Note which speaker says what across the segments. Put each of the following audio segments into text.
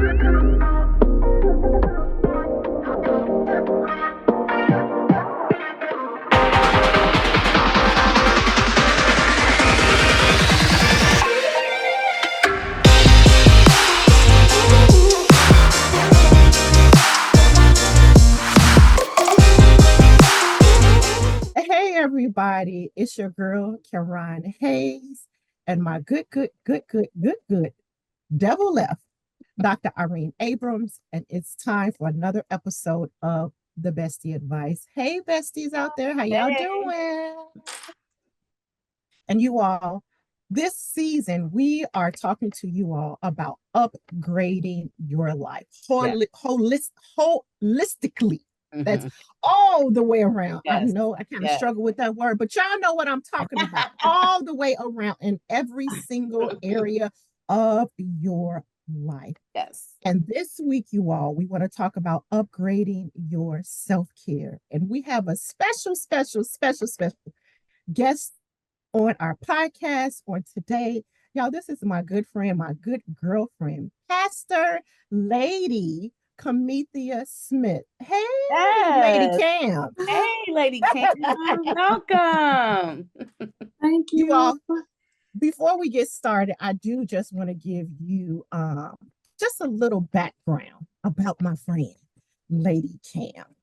Speaker 1: Hey everybody, it's your girl Karan Hayes and my good devil left, Dr. Irene Abrams, and it's time for another episode of the Bestie Advice. Hey besties out there, how y'all
Speaker 2: Hey.
Speaker 1: doing? And you all, this season we are talking to you all about upgrading your life
Speaker 2: Yeah.
Speaker 1: holistically. That's
Speaker 2: Mhm.
Speaker 1: all the way around. I
Speaker 2: Yes.
Speaker 1: know I kind of
Speaker 2: Yes.
Speaker 1: struggle with that word, but y'all know what I'm talking about. All the way around in every single area of your life.
Speaker 2: Yes.
Speaker 1: And this week, you all, we want to talk about upgrading your self care. And we have a special guest on our podcast on today. Y'all, this is my good friend, my good girlfriend, Pastor Lady Camethea Smith. Hey, Lady
Speaker 2: Yes.
Speaker 1: Cam.
Speaker 2: Hey, Lady Cam. Welcome.
Speaker 3: Thank
Speaker 1: You
Speaker 3: you.
Speaker 1: all, before we get started, I do just want to give you just a little background about my friend, Lady Cam.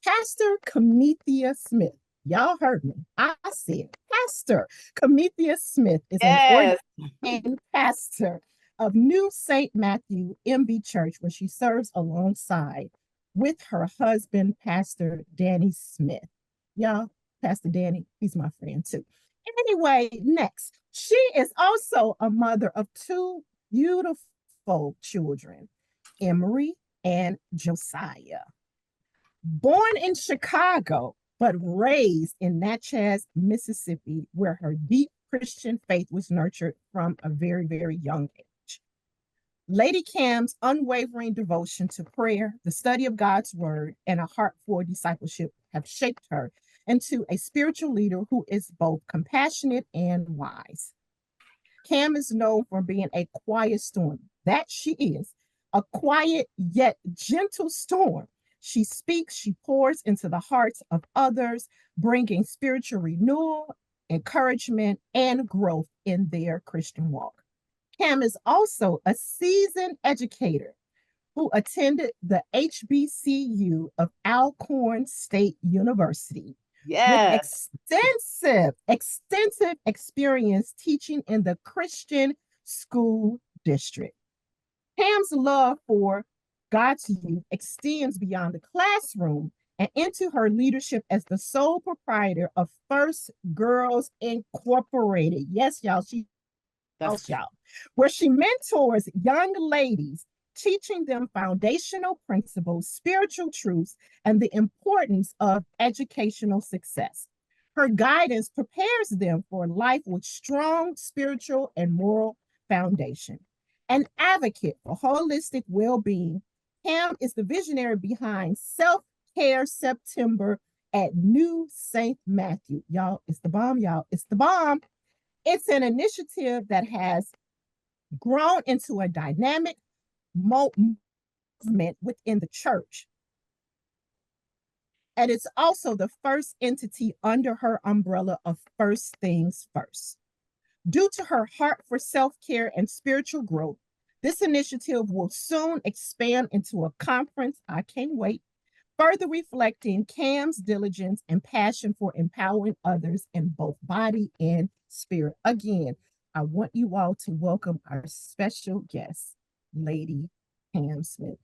Speaker 1: Pastor Camethea Smith. Y'all heard me. I said Pastor Camethea Smith is an
Speaker 2: Yes.
Speaker 1: ordained pastor of New St. Matthew MB Church, where she serves alongside with her husband, Pastor Danny Smith. Y'all, Pastor Danny, he's my friend too. Anyway, next, she is also a mother of two beautiful children, Emery and Josiah. Born in Chicago, but raised in Natchez, Mississippi, where her deep Christian faith was nurtured from a very young age. Lady Cam's unwavering devotion to prayer, the study of God's word, and a heart for discipleship have shaped her into a spiritual leader who is both compassionate and wise. Cam is known for being a quiet storm. That she is, a quiet yet gentle storm. She speaks, she pours into the hearts of others, bringing spiritual renewal, encouragement, and growth in their Christian walk. Cam is also a seasoned educator who attended the HBCU of Alcorn State University with
Speaker 2: Yes.
Speaker 1: extensive experience teaching in the Christian school district. Pam's love for God's youth extends beyond the classroom and into her leadership as the sole proprietor of First Girls Incorporated. Yes, y'all,
Speaker 2: That's
Speaker 1: y'all, where she mentors young ladies, teaching them foundational principles, spiritual truths, and the importance of educational success. Her guidance prepares them for life with strong spiritual and moral foundation. An advocate for holistic well being, Pam is the visionary behind Self Care September at New St. Matthew. Y'all, it's the bomb, y'all. It's the bomb. It's an initiative that has grown into a dynamic movement within the church. And it's also the first entity under her umbrella of First Things First. Due to her heart for self care and spiritual growth, this initiative will soon expand into a conference. I can't wait. Further reflecting Cam's diligence and passion for empowering others in both body and spirit. Again, I want you all to welcome our special guest, Lady Cam Smith.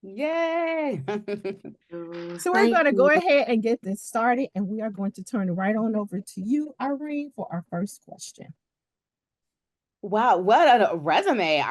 Speaker 2: Yay.
Speaker 1: So we're going to go ahead and get this started, and we are going to turn it right on over to you, Irene, for our first question.
Speaker 2: Wow, what a resume.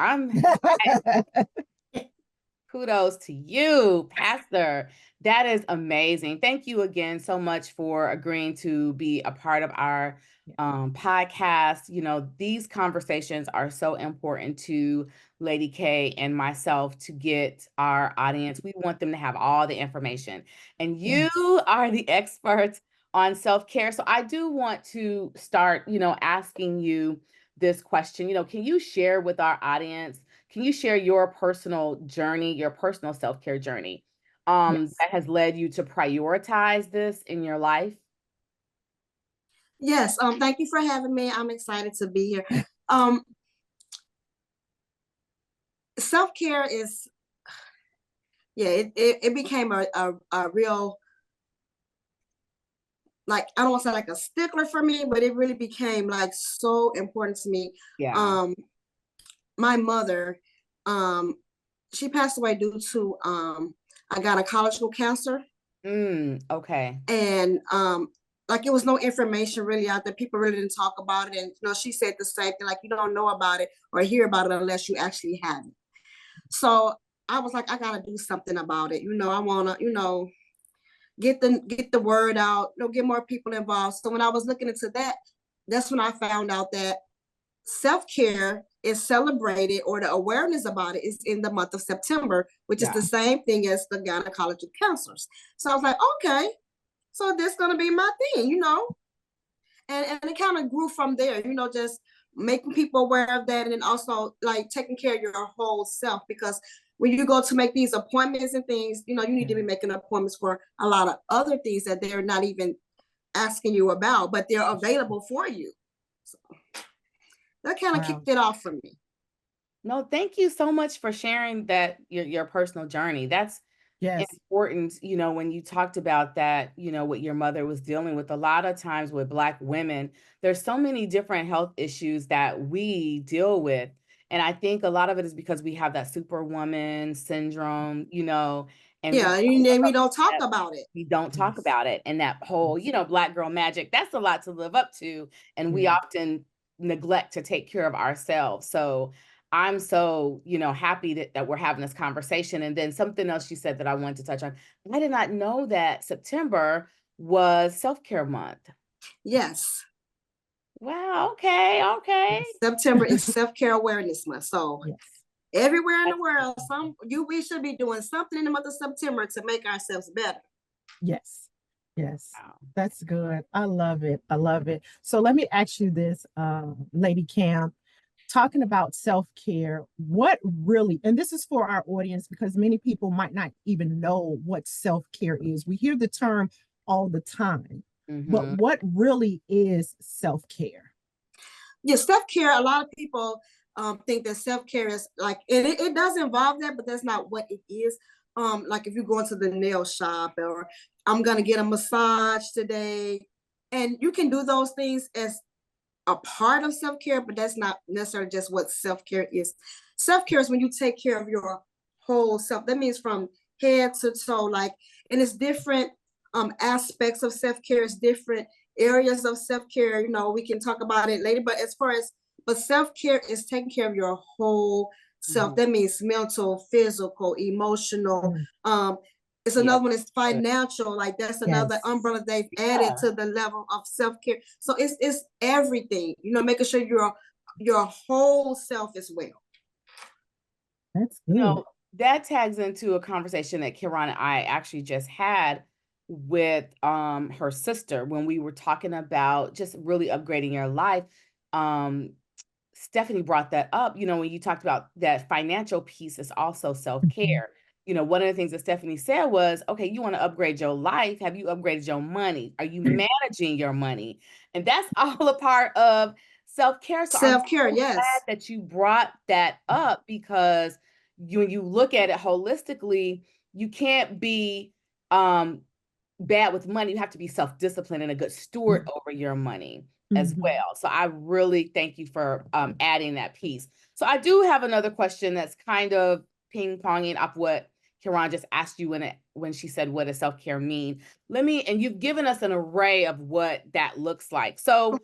Speaker 2: Kudos to you, Pastor. That is amazing. Thank you again so much for agreeing to be a part of our podcast. You know, these conversations are so important to Lady K and myself to get our audience. We want them to have all the information. And you are the experts on self-care. So I do want to start, asking you this question. Can you share with our audience, can you share your personal journey, your personal self-care journey,
Speaker 1: Yes.
Speaker 2: that has led you to prioritize this in your life?
Speaker 3: Yes, thank you for having me. I'm excited to be here. Self-care is, yeah, it became a real, like, I don't want to say like a stickler for me, but it really became like so important to me.
Speaker 2: Yeah.
Speaker 3: My mother, she passed away due to a gynecological cancer.
Speaker 2: Okay.
Speaker 3: And like, it was no information really out there. People really didn't talk about it. And she said the same thing, like, you don't know about it or hear about it unless you actually have it. So I was like, I gotta do something about it. I wanna, get the word out, get more people involved. So when I was looking into that, that's when I found out that self-care is celebrated, or the awareness about it is in the month of September, which is the same thing as the gynecological cancers. So I was like, okay, so this is gonna be my thing, and it kind of grew from there, just making people aware of that, and then also like taking care of your whole self, because when you go to make these appointments and things, you need to be making appointments for a lot of other things that they're not even asking you about, but they're available for you. So that kind of kicked it off for me.
Speaker 2: No, thank you so much for sharing that, your personal journey. That's important, when you talked about that, what your mother was dealing with. A lot of times with Black women, there's so many different health issues that we deal with. And I think a lot of it is because we have that superwoman syndrome, and
Speaker 3: we don't talk about it.
Speaker 2: We don't talk about it. And that whole, Black girl magic, that's a lot to live up to. And we often neglect to take care of ourselves. So I'm so, happy that we're having this conversation. And then something else you said that I wanted to touch on. I did not know that September was self-care month.
Speaker 3: Yes.
Speaker 2: Wow. Okay. Okay.
Speaker 3: September is self-care awareness month. So everywhere in the world, we should be doing something in the month of September to make ourselves better.
Speaker 1: Yes. Yes. Wow. That's good. I love it. I love it. So let me ask you this, Lady Cam, talking about self-care, what really, and this is for our audience because many people might not even know what self-care is. We hear the term all the time, but what really is self-care?
Speaker 3: Yeah, self-care, a lot of people think that self-care is like, it does involve that, but that's not what it is. Like if you go into the nail shop, or I'm gonna get a massage today, and you can do those things as a part of self-care, but that's not necessarily just what self-care is. Self-care is when you take care of your whole self. That means from head to toe, like, and it's different aspects of self-care, it's different areas of self-care. We can talk about it later, but self-care is taking care of your whole self. That means mental, physical, emotional. It's another one is financial, like that's another umbrella they've added to the level of self-care. So it's everything, making sure your whole self is well.
Speaker 1: That's good.
Speaker 2: That tags into a conversation that Kiran and I actually just had with her sister when we were talking about just really upgrading your life. Stephanie brought that up, when you talked about that financial piece is also self-care. One of the things that Stephanie said was, okay, you want to upgrade your life. Have you upgraded your money? Are you managing your money? And that's all a part of self-care. So
Speaker 3: self-care,
Speaker 2: I'm glad that you brought that up, because when you look at it holistically, you can't be bad with money. You have to be self-disciplined and a good steward over your money as well. So I really thank you for adding that piece. So I do have another question that's kind of ping-ponging off what Kiran just asked you when she said, what does self-care mean? And you've given us an array of what that looks like. So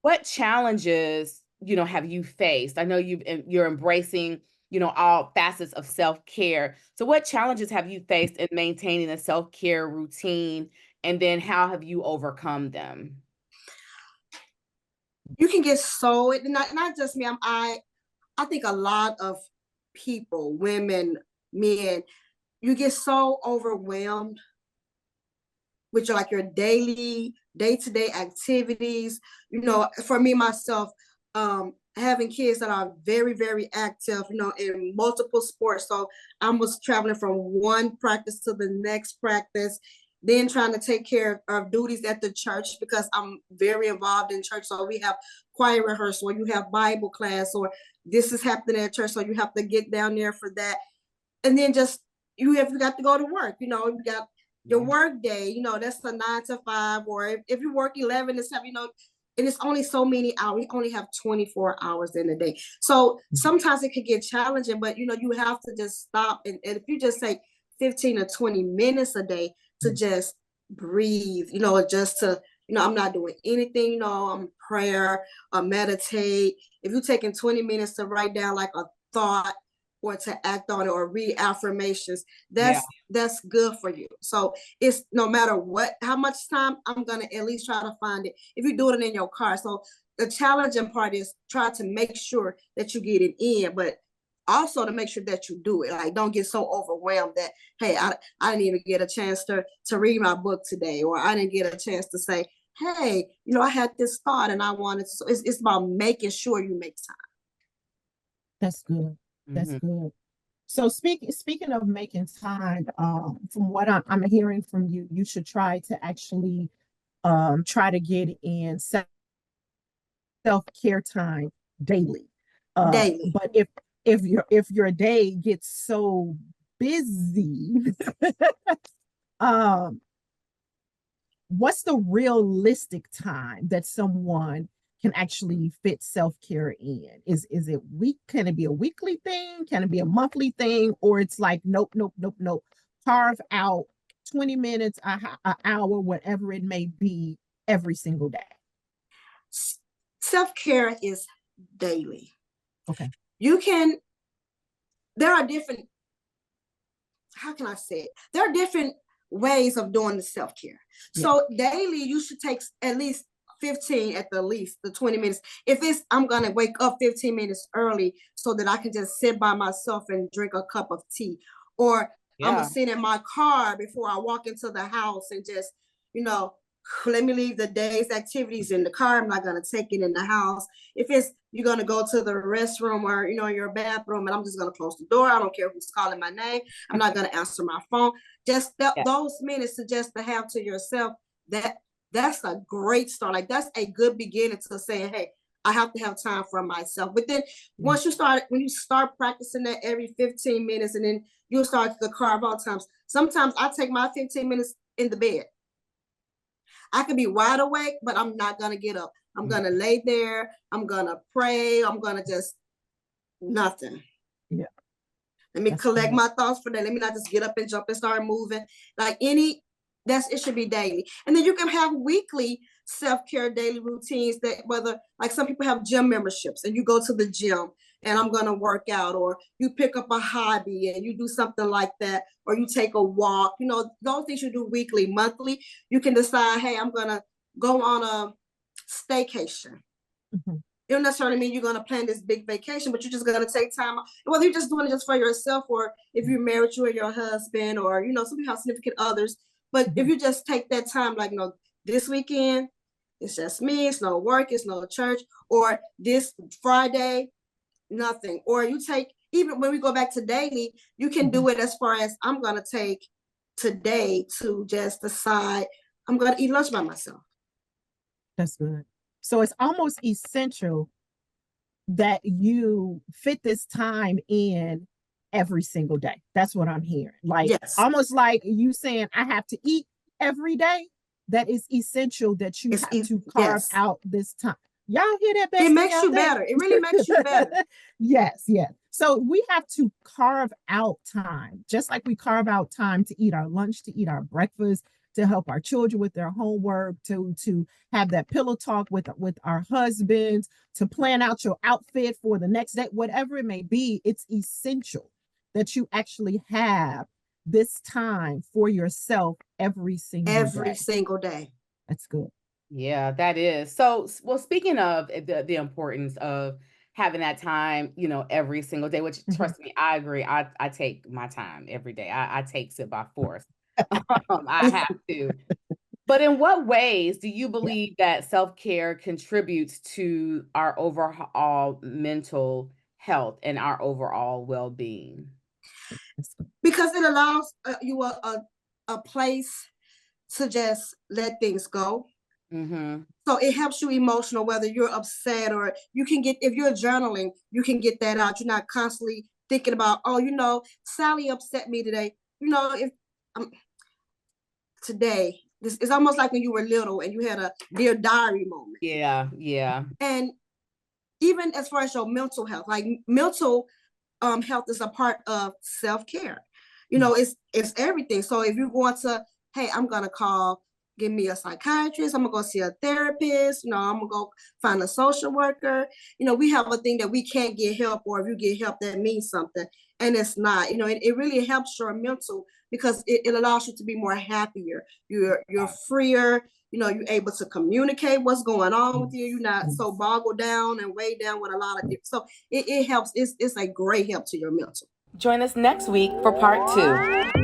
Speaker 2: what challenges, have you faced? I know you're embracing, all facets of self-care. So what challenges have you faced in maintaining a self-care routine? And then how have you overcome them?
Speaker 3: You can get so, not just me, I think a lot of people, women, men, you get so overwhelmed with your daily, day-to-day activities. For me, myself, having kids that are very, very active, you know, in multiple sports. So I was traveling from one practice to the next practice, then trying to take care of duties at the church because I'm very involved in church. So we have choir rehearsal, or you have Bible class, or this is happening at church. So you have to get down there for that. And then just you got to go to work, you know, you got your work day, you know, that's a 9 to 5, or if you work 11 to 7, you know, and it's only so many hours. We only have 24 hours in a day. So sometimes it can get challenging, but you know, you have to just stop. And if you just say 15 or 20 minutes a day to just breathe, you know, just to, you know, I'm not doing anything, you know, I'm prayer or meditate. If you're taking 20 minutes to write down like a thought or to act on it or read affirmations, that's good for you. So it's no matter what, how much time, I'm gonna at least try to find it. If you do it in your car. So the challenging part is try to make sure that you get it in, but also to make sure that you do it. Like, don't get so overwhelmed that, hey, I didn't even get a chance to read my book today, or I didn't get a chance to say, hey, you know, I had this thought and I wanted to. So it's about making sure you make time.
Speaker 1: That's good. That's good. So speaking of making time, from what I'm hearing from you, you should try to actually try to get in self-care time daily.
Speaker 3: Daily.
Speaker 1: But if your day gets so busy, what's the realistic time that someone can actually fit self-care in? Is it can it be a weekly thing? Can it be a monthly thing? Or it's like, nope, nope, nope, nope. Carve out 20 minutes, an hour, whatever it may be, every single day.
Speaker 3: Self-care is daily.
Speaker 1: Okay.
Speaker 3: There are different, how can I say it? There are different ways of doing the self-care. So daily, you should take at least 15 at the least, the 20 minutes. If it's, I'm gonna wake up 15 minutes early so that I can just sit by myself and drink a cup of tea. Or I'm gonna sit in my car before I walk into the house and just, you know, let me leave the day's activities in the car. I'm not gonna take it in the house. If it's, you're gonna go to the restroom or, you know, your bathroom, and I'm just gonna close the door. I don't care who's calling my name. I'm not gonna answer my phone. Just those minutes to just to have to yourself, that's a great start. Like, that's a good beginning to saying, hey, I have to have time for myself. But then when you start practicing that every 15 minutes, and then you'll start to carve out times. Sometimes I take my 15 minutes in the bed. I could be wide awake, but I'm not gonna get up. I'm gonna lay there. I'm gonna pray. I'm gonna just nothing.
Speaker 1: Yeah.
Speaker 3: Let me collect my thoughts for that. Let me not just get up and jump and start moving. Like it should be daily. And then you can have weekly self-care daily routines that, whether, like, some people have gym memberships and you go to the gym and I'm gonna work out, or you pick up a hobby and you do something like that, or you take a walk, you know, those things you do weekly. Monthly, you can decide, hey, I'm gonna go on a staycation. It don't necessarily mean you're going to plan this big vacation, but you're just going to take time, whether you're just doing it just for yourself, or if you're married, you and your husband, or, you know, some people have significant others. But if you just take that time, like, you know, this weekend, it's just me, it's no work, it's no church, or this Friday, nothing. Or you take, even when we go back to daily, you can do it as far as, I'm going to take today to just decide I'm going to eat lunch by myself.
Speaker 1: That's good. So it's almost essential that you fit this time in every single day. That's what I'm hearing. Like, almost like you saying, I have to eat every day. That is essential that you have to carve out this time. Y'all hear that?
Speaker 3: It makes you better. It really makes you better.
Speaker 1: Yes, yes. So we have to carve out time, just like we carve out time to eat our lunch, to eat our breakfast, to help our children with their homework, to have that pillow talk with our husbands, to plan out your outfit for the next day, whatever it may be. It's essential that you actually have this time for yourself every single day. That's good.
Speaker 2: Yeah, that is. So, well, speaking of the importance of having that time, you know, every single day, which, trust me, I agree. I take my time every day. I takes it by force. I have to. But in what ways do you believe that self-care contributes to our overall mental health and our overall well-being?
Speaker 3: Because it allows you a place to just let things go.
Speaker 2: Mm-hmm.
Speaker 3: So it helps you emotional, whether you're upset or you can get, if you're journaling, you can get that out. You're not constantly thinking about, oh, you know, Sally upset me today. You know, if today, this is almost like when you were little and you had a Dear Diary moment.
Speaker 2: Yeah, yeah.
Speaker 3: And even as far as your mental health, like mental health is a part of self-care. You know, it's everything. So if you want to, hey, I'm gonna give me a psychiatrist, I'm gonna go see a therapist, you know, I'm gonna go find a social worker. You know, we have a thing that we can't get help, or if you get help, that means something. And it's not, you know, it really helps your mental, because it allows you to be more happier. You're freer, you know, you're able to communicate what's going on with you. You're not so boggled down and weighed down with a lot of different. So it helps. It's a great help to your mental.
Speaker 2: Join us next week for part 2.